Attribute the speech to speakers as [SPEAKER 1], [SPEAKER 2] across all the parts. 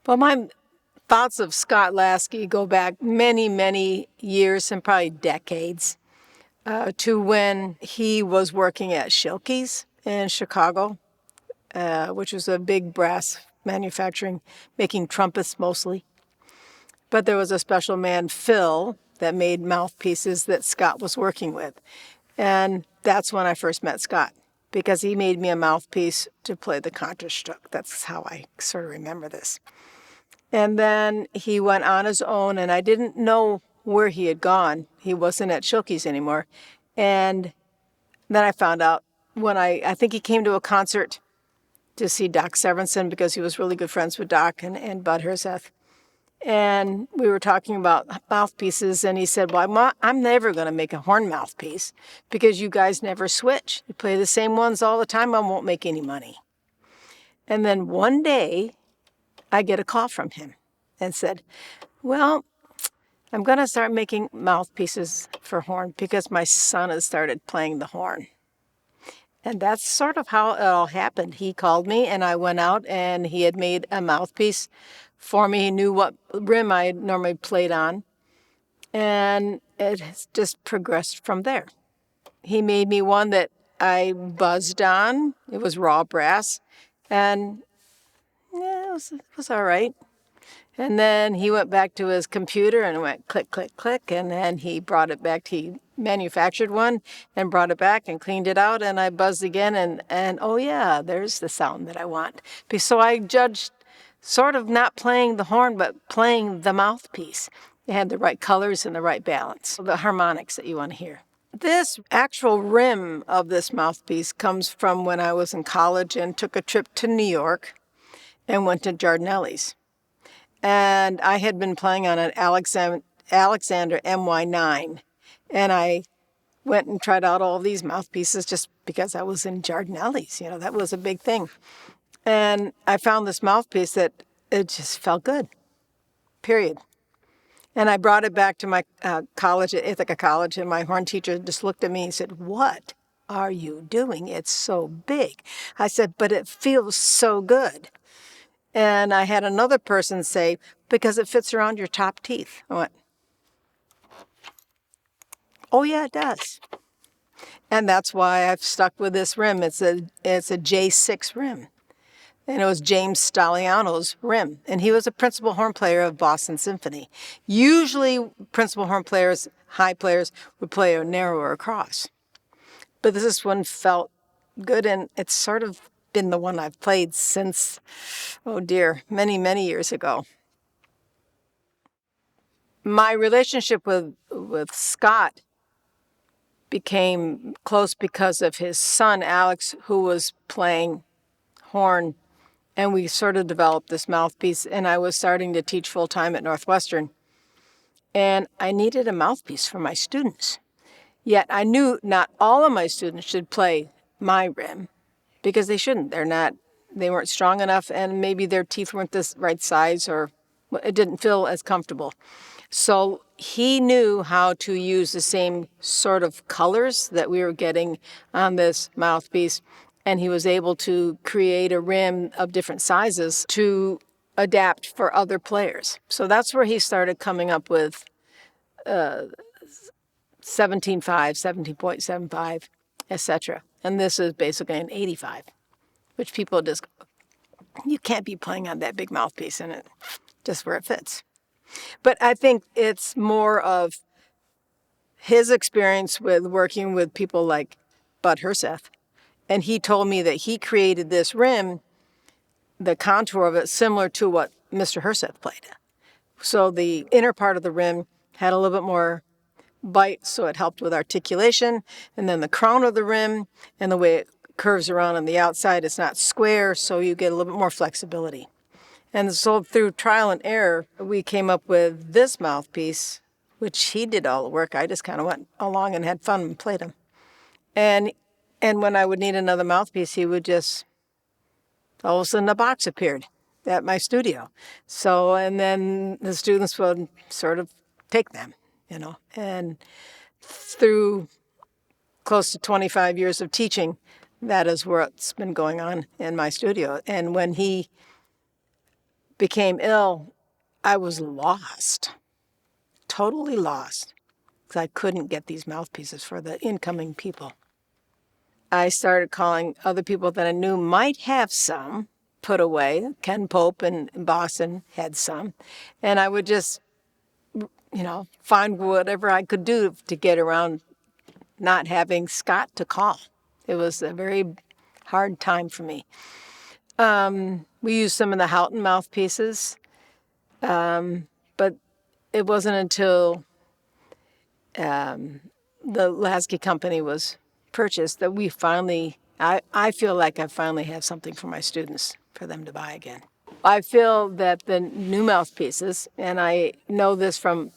[SPEAKER 1] Well, my thoughts of Scott Laskey go back many, many years and probably decades to when he was working at Schilke's in Chicago, which was a big brass manufacturing, making trumpets mostly. But there was a special man, Phil, that made mouthpieces that Scott was working with. And that's when I first met Scott, because he made me a mouthpiece to play the Contra-Stroke. That's how I sort of remember this. And then he went on his own, and I didn't know where he had gone. He wasn't at Schilke's anymore. And then I found out when I think he came to a concert to see Doc Severinsen, because he was really good friends with Doc and Bud Herseth. And we were talking about mouthpieces, and he said, well, I'm never going to make a horn mouthpiece because you guys never switch. You play the same ones all the time. I won't make any money. And then one day, I get a call from him and said, well, I'm going to start making mouthpieces for horn because my son has started playing the horn. And that's sort of how it all happened. He called me, and I went out, and he had made a mouthpiece for me. He knew what rim I normally played on, and it has just progressed from there. He made me one that I buzzed on. It was raw brass, and yeah, it was all right. And then he went back to his computer and went click, click, click, and then he brought it back. He manufactured one and brought it back and cleaned it out, and I buzzed again, and oh yeah, there's the sound that I want. So I judged sort of not playing the horn, but playing the mouthpiece. It had the right colors and the right balance, the harmonics that you want to hear. This actual rim of this mouthpiece comes from when I was in college and took a trip to New York and went to Giardinelli's. And I had been playing on an Alexander MY9, and I went and tried out all these mouthpieces just because I was in Giardinelli's. You know, that was a big thing. And I found this mouthpiece that it just felt good, period. And I brought it back to my college, at Ithaca College, and my horn teacher just looked at me and said, what are you doing? It's so big. I said, but it feels so good. And I had another person say, because it fits around your top teeth. I went, oh yeah, it does. And that's why I've stuck with this rim. It's a J6 rim. And it was James Staliano's rim. And he was a principal horn player of Boston Symphony. Usually principal horn players, high players, would play a narrower cross. But this one felt good, and it's sort of been the one I've played since, oh dear, many, many years ago. My relationship with Scott became close because of his son, Alex, who was playing horn, and we sort of developed this mouthpiece, and I was starting to teach full-time at Northwestern, and I needed a mouthpiece for my students. Yet I knew not all of my students should play my rim, because they shouldn't. They weren't strong enough, and maybe their teeth weren't the right size, or it didn't feel as comfortable. So he knew how to use the same sort of colors that we were getting on this mouthpiece, and he was able to create a rim of different sizes to adapt for other players. So that's where he started coming up with 17.5, 17.75, etc. And this is basically an 85, which people just, you can't be playing on that big mouthpiece in it, just where it fits. But I think it's more of his experience with working with people like Bud Herseth. And he told me that he created this rim, the contour of it, similar to what Mr. Herseth played. So the inner part of the rim had a little bit more bite, so it helped with articulation. And then the crown of the rim and the way it curves around on the outside, it's not square, so you get a little bit more flexibility. And so through trial and error, we came up with this mouthpiece, which he did all the work. I just kind of went along and had fun and played him. And when I would need another mouthpiece, he would just, all of a sudden a box appeared at my studio. So, and then the students would sort of take them, you know. And through close to 25 years of teaching, that is what's been going on in my studio. And when he became ill, I was lost, totally lost, because I couldn't get these mouthpieces for the incoming people. I started calling other people that I knew might have some put away. Ken Pope in Boston had some. And I would just, find whatever I could do to get around not having Scott to call. It was a very hard time for me. We used some of the Houghton mouthpieces, but it wasn't until the Laskey Company was purchased that we finally, I feel like I finally have something for my students for them to buy again. I feel that the new mouthpieces, and I know this from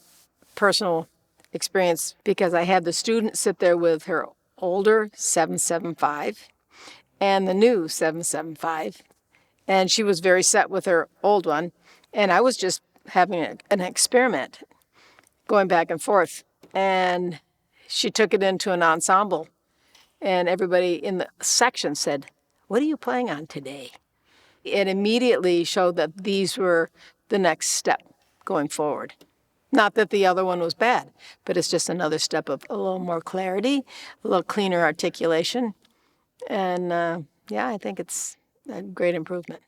[SPEAKER 1] personal experience because I had the student sit there with her older 775 and the new 775, and she was very set with her old one, and I was just having an experiment going back and forth, and she took it into an ensemble, and everybody in the section said, "What are you playing on today?" It immediately showed that these were the next step going forward. Not that the other one was bad, but it's just another step of a little more clarity, a little cleaner articulation. And I think it's a great improvement.